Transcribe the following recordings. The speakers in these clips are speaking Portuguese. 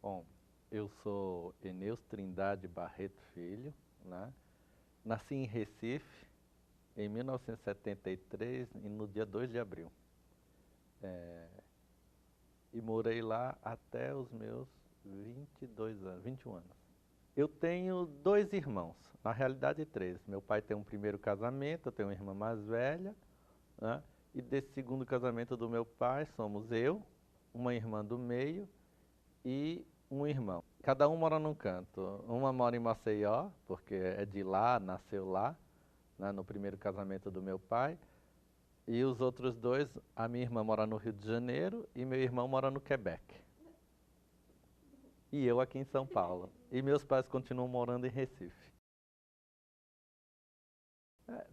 Bom, eu sou Eneus Trindade Barreto Filho, né? Nasci em Recife em 1973 e no dia 2 de abril. E morei lá até os meus 22 anos, 21 anos. Eu tenho dois irmãos, na realidade três. Meu pai tem um primeiro casamento, eu tenho uma irmã mais velha, né? E desse segundo casamento do meu pai somos eu, uma irmã do meio e um irmão. Cada um mora num canto. Uma mora em Maceió, porque é de lá, nasceu lá, né, no primeiro casamento do meu pai. E os outros dois, a minha irmã mora no Rio de Janeiro e meu irmão mora no Quebec. E eu aqui em São Paulo. E meus pais continuam morando em Recife.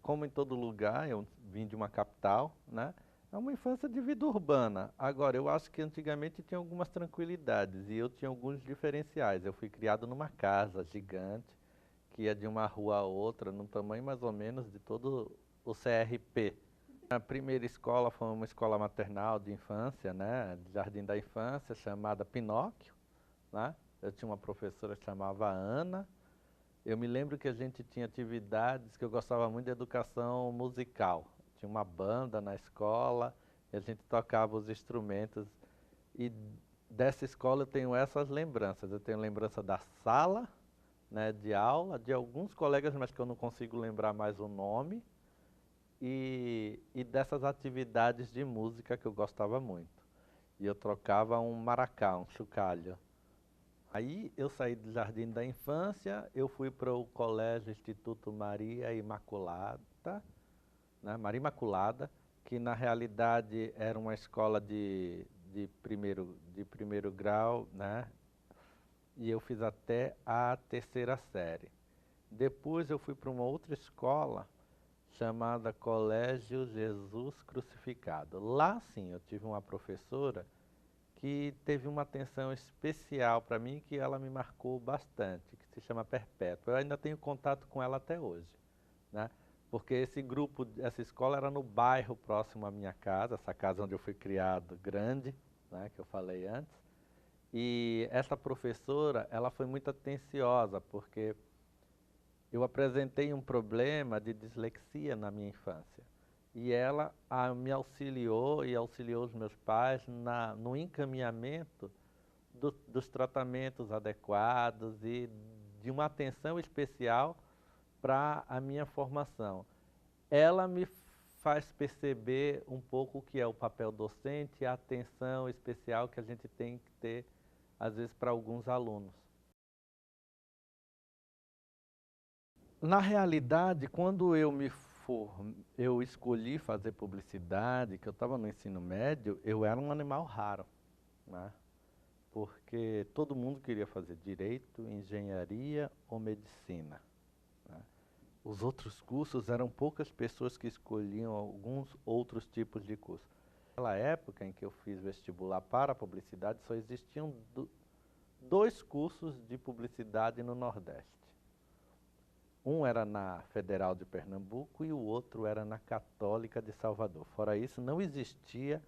Como em todo lugar, eu vim de uma capital, né? É uma infância de vida urbana. Agora, eu acho que antigamente tinha algumas tranquilidades e eu tinha alguns diferenciais. Eu fui criado numa casa gigante, que ia de uma rua a outra, num tamanho mais ou menos de todo o CRP. A primeira escola foi uma escola maternal de infância, né? De Jardim da Infância, chamada Pinóquio, né? Eu tinha uma professora que chamava Ana. Eu me lembro que a gente tinha atividades que eu gostava muito de educação musical. Tinha uma banda na escola e a gente tocava os instrumentos. E dessa escola eu tenho essas lembranças. Eu tenho lembrança da sala, né, de aula, de alguns colegas, mas que eu não consigo lembrar mais o nome. E dessas atividades de música que eu gostava muito. E eu trocava um maracá, um chocalho. Aí eu saí do Jardim da Infância, eu fui para o Colégio Instituto Maria Imaculada, né, Maria Imaculada, que na realidade era uma escola de primeiro grau, né, e eu fiz até a terceira série. Depois eu fui para uma outra escola chamada Colégio Jesus Crucificado. Lá sim, eu tive uma professora que teve uma atenção especial para mim, que ela me marcou bastante, que se chama Perpétua. Eu ainda tenho contato com ela até hoje, né? Porque esse grupo, essa escola era no bairro próximo à minha casa, essa casa onde eu fui criado, grande, né, que eu falei antes. E essa professora, ela foi muito atenciosa, porque eu apresentei um problema de dislexia na minha infância. E ela me auxiliou e auxiliou os meus pais no encaminhamento dos tratamentos adequados e de uma atenção especial para a minha formação. Ela me faz perceber um pouco o que é o papel docente e a atenção especial que a gente tem que ter, às vezes, para alguns alunos. Na realidade, quando eu escolhi fazer publicidade, que eu estava no ensino médio, eu era um animal raro, né? Porque todo mundo queria fazer direito, engenharia ou medicina, né? Os outros cursos eram poucas pessoas que escolhiam alguns outros tipos de curso. Naquela época em que eu fiz vestibular para a publicidade, só existiam dois cursos de publicidade no Nordeste. Um era na Federal de Pernambuco e o outro era na Católica de Salvador. Fora isso, não existia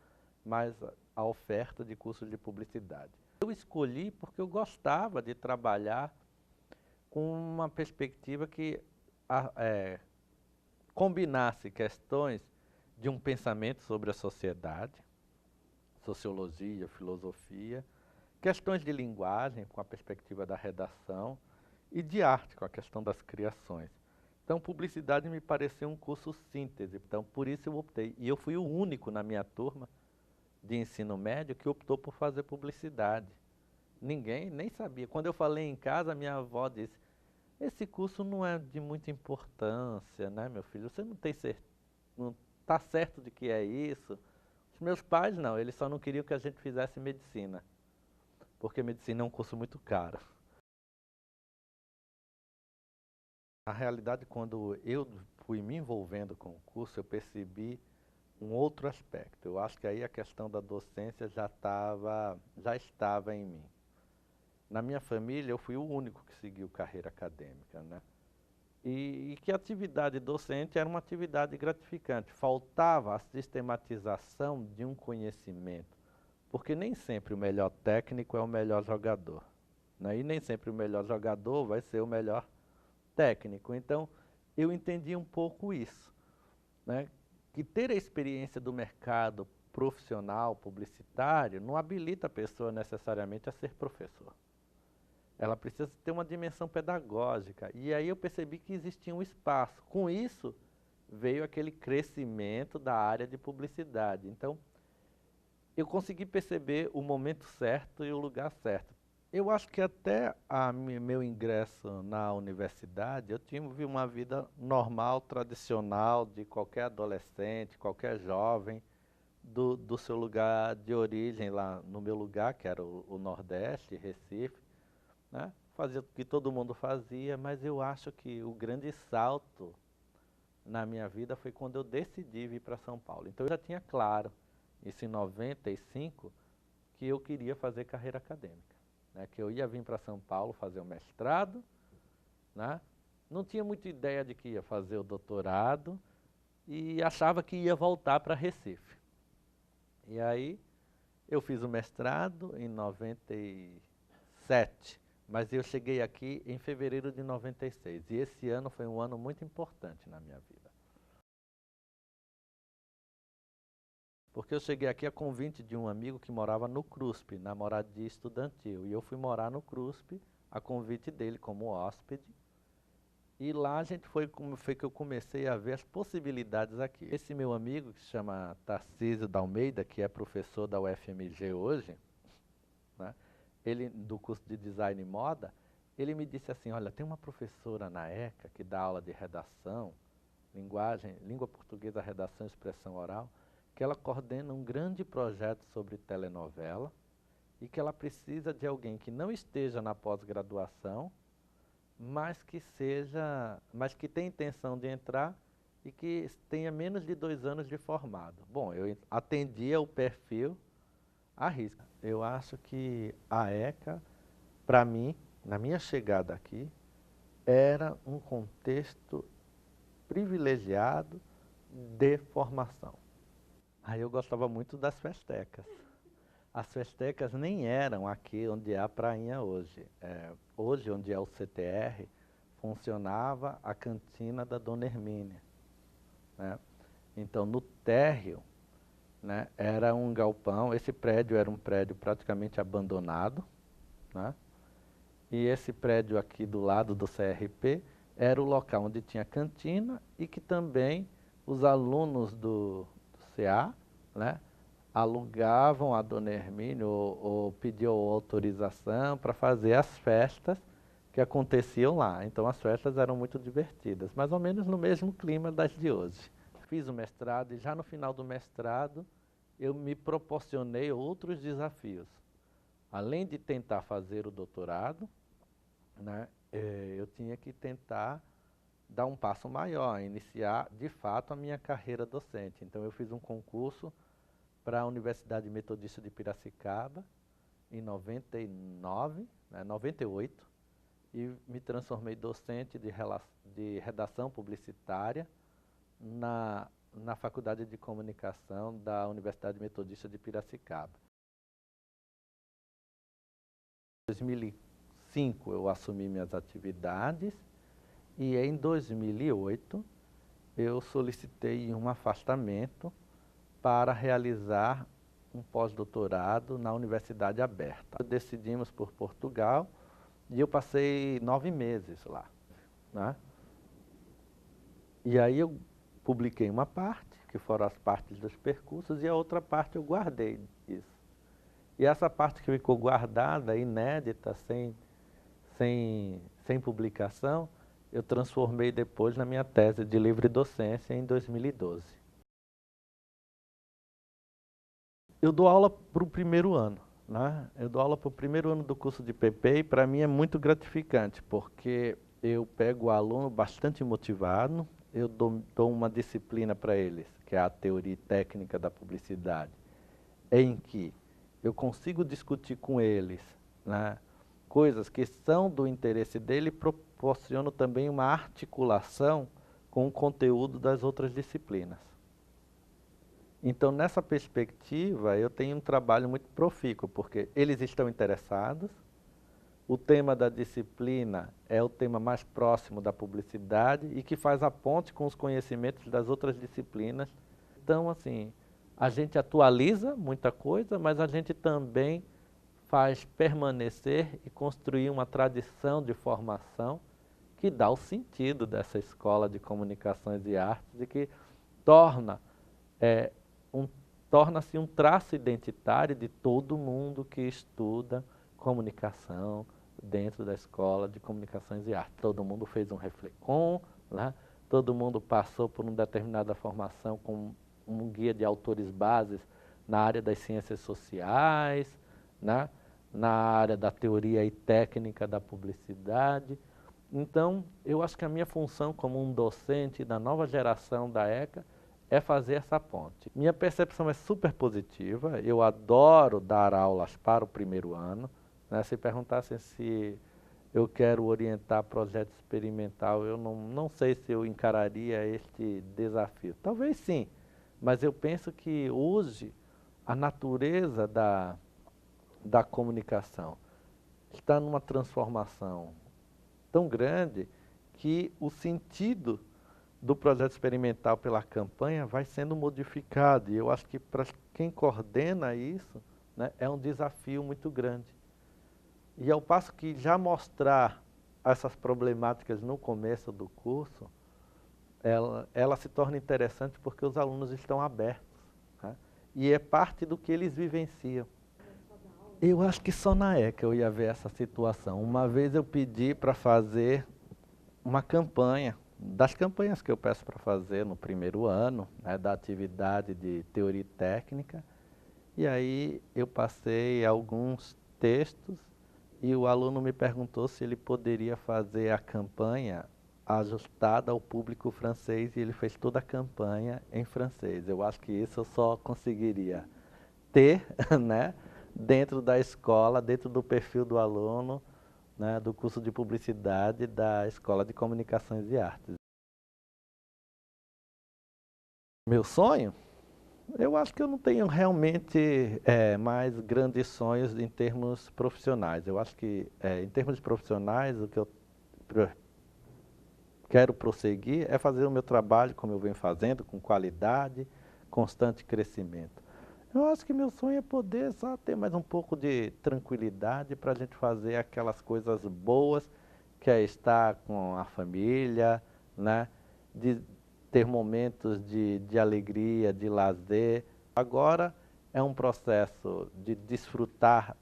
mais a oferta de cursos de publicidade. Eu escolhi porque eu gostava de trabalhar com uma perspectiva que combinasse questões de um pensamento sobre a sociedade, sociologia, filosofia, questões de linguagem com a perspectiva da redação e de arte com a questão das criações. Então, publicidade me pareceu um curso síntese, então por isso eu optei. E eu fui o único na minha turma de ensino médio que optou por fazer publicidade. Ninguém nem sabia. Quando eu falei em casa, minha avó disse: esse curso não é de muita importância, né, meu filho? Você não está certo de que é isso? Os meus pais não, eles só não queriam que a gente fizesse medicina, porque medicina é um curso muito caro. Na realidade, quando eu fui me envolvendo com o curso, eu percebi um outro aspecto. Eu acho que aí a questão da docência já estava em mim. Na minha família, eu fui o único que seguiu carreira acadêmica, né? E que a atividade docente era uma atividade gratificante. Faltava a sistematização de um conhecimento, porque nem sempre o melhor técnico é o melhor jogador. né? E nem sempre o melhor jogador vai ser o melhor técnico. Então, eu entendi um pouco isso, né? Que ter a experiência do mercado profissional, publicitário, não habilita a pessoa necessariamente a ser professor. Ela precisa ter uma dimensão pedagógica. E aí eu percebi que existia um espaço. Com isso, veio aquele crescimento da área de publicidade. Então, eu consegui perceber o momento certo e o lugar certo. Eu acho que até meu ingresso na universidade, eu tive uma vida normal, tradicional, de qualquer adolescente, qualquer jovem, do seu lugar de origem lá no meu lugar, que era o Nordeste, Recife, né? Fazia o que todo mundo fazia, mas eu acho que o grande salto na minha vida foi quando eu decidi vir para São Paulo. Então eu já tinha claro, isso em 95, que eu queria fazer carreira acadêmica, né? Que eu ia vir para São Paulo fazer o mestrado, né? Não tinha muita ideia de que ia fazer o doutorado e achava que ia voltar para Recife. E aí eu fiz o mestrado em 97, mas eu cheguei aqui em fevereiro de 96. E esse ano foi um ano muito importante na minha vida. Porque eu cheguei aqui a convite de um amigo que morava no CRUSP, na moradia estudantil. E eu fui morar no CRUSP a convite dele como hóspede. E lá a gente foi que eu comecei a ver as possibilidades aqui. Esse meu amigo, que se chama Tarcísio da Almeida, que é professor da UFMG hoje, né, ele, do curso de Design e Moda, ele me disse assim, olha, tem uma professora na ECA que dá aula de redação, língua portuguesa, redação e expressão oral, que ela coordena um grande projeto sobre telenovela e que ela precisa de alguém que não esteja na pós-graduação, mas que tenha intenção de entrar e que tenha menos de 2 anos de formado. Bom, eu atendia o perfil à risca. Eu acho que a ECA, para mim, na minha chegada aqui, era um contexto privilegiado de formação. Aí eu gostava muito das festecas. As festecas nem eram aqui onde é a prainha hoje. Hoje, onde é o CTR, funcionava a cantina da Dona Hermínia, né? Então, no térreo, né, era um galpão. Esse prédio era um prédio praticamente abandonado, né? E esse prédio aqui do lado do CRP era o local onde tinha cantina e que também os alunos do CA, né, alugavam a Dona Hermínia ou pediam autorização para fazer as festas que aconteciam lá. Então as festas eram muito divertidas, mais ou menos no mesmo clima das de hoje. Fiz o mestrado e já no final do mestrado eu me proporcionei outros desafios. Além de tentar fazer o doutorado, né, eu tinha que tentar dar um passo maior, iniciar de fato a minha carreira docente. Então eu fiz um concurso para a Universidade Metodista de Piracicaba em 99, 98, e me transformei docente de redação publicitária na Faculdade de Comunicação da Universidade Metodista de Piracicaba. Em 2005 eu assumi minhas atividades e em 2008 eu solicitei um afastamento para realizar um pós-doutorado na Universidade Aberta. Decidimos por Portugal e eu passei 9 meses lá, né? E aí eu publiquei uma parte, que foram as partes dos percursos, e a outra parte eu guardei isso. E essa parte que ficou guardada, inédita, sem publicação, eu transformei depois na minha tese de livre docência em 2012. Eu dou aula para o primeiro ano, né? Eu dou aula para o primeiro ano do curso de PP e para mim é muito gratificante, porque eu pego o aluno bastante motivado, eu dou uma disciplina para eles, que é a teoria técnica da publicidade, em que eu consigo discutir com eles, né, coisas que são do interesse dele e proporciono também uma articulação com o conteúdo das outras disciplinas. Então, nessa perspectiva, eu tenho um trabalho muito profícuo, porque eles estão interessados, o tema da disciplina é o tema mais próximo da publicidade e que faz a ponte com os conhecimentos das outras disciplinas. Então, assim, a gente atualiza muita coisa, mas a gente também faz permanecer e construir uma tradição de formação que dá o sentido dessa escola de comunicações e artes e que torna, um, torna-se um traço identitário de todo mundo que estuda comunicação dentro da escola de comunicações e artes. Todo mundo fez um reflecom, né? Todo mundo passou por uma determinada formação com um guia de autores bases na área das ciências sociais, né? Na área da teoria e técnica da publicidade. Então, eu acho que a minha função como um docente da nova geração da ECA é fazer essa ponte. Minha percepção é super positiva, eu adoro dar aulas para o primeiro ano, né? Se perguntassem se eu quero orientar projeto experimental, eu não sei se eu encararia este desafio. Talvez sim, mas eu penso que hoje a natureza da comunicação está numa transformação tão grande que o sentido do projeto experimental pela campanha vai sendo modificado. E eu acho que para quem coordena isso, né, é um desafio muito grande. E ao passo que já mostrar essas problemáticas no começo do curso, ela se torna interessante porque os alunos estão abertos, né? E é parte do que eles vivenciam. Eu acho que só na ECA eu ia ver essa situação. Uma vez eu pedi para fazer uma campanha, das campanhas que eu peço para fazer no primeiro ano, né, da atividade de teoria e técnica, e aí eu passei alguns textos e o aluno me perguntou se ele poderia fazer a campanha ajustada ao público francês e ele fez toda a campanha em francês. Eu acho que isso eu só conseguiria ter, né, dentro da escola, dentro do perfil do aluno, né, do curso de publicidade da Escola de Comunicações e Artes. Meu sonho? Eu acho que eu não tenho realmente mais grandes sonhos em termos profissionais. Eu acho que, em termos profissionais, o que eu quero prosseguir é fazer o meu trabalho como eu venho fazendo, com qualidade, constante crescimento. Eu acho que meu sonho é poder só ter mais um pouco de tranquilidade para a gente fazer aquelas coisas boas, que é estar com a família, né? De ter momentos de alegria, de lazer. Agora é um processo de desfrutar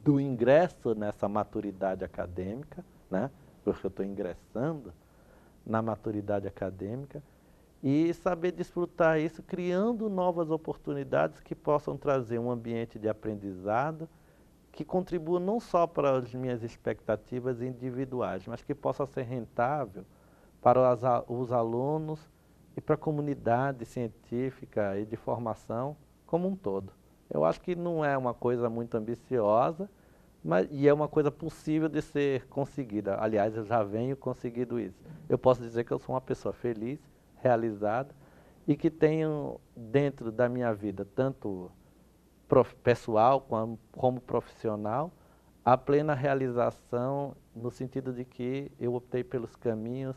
do ingresso nessa maturidade acadêmica, né? Porque eu estou ingressando na maturidade acadêmica, e saber desfrutar isso, criando novas oportunidades que possam trazer um ambiente de aprendizado que contribua não só para as minhas expectativas individuais, mas que possa ser rentável para os alunos e para a comunidade científica e de formação como um todo. Eu acho que não é uma coisa muito ambiciosa, e é uma coisa possível de ser conseguida. Aliás, eu já venho conseguindo isso. Eu posso dizer que eu sou uma pessoa feliz, realizada e que tenho dentro da minha vida, tanto pessoal como profissional, a plena realização no sentido de que eu optei pelos caminhos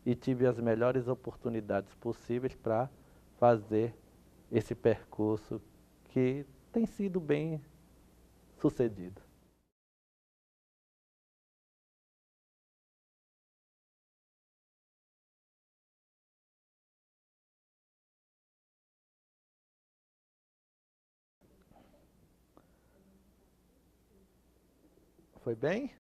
e tive as melhores oportunidades possíveis para fazer esse percurso que tem sido bem sucedido. Foi bem?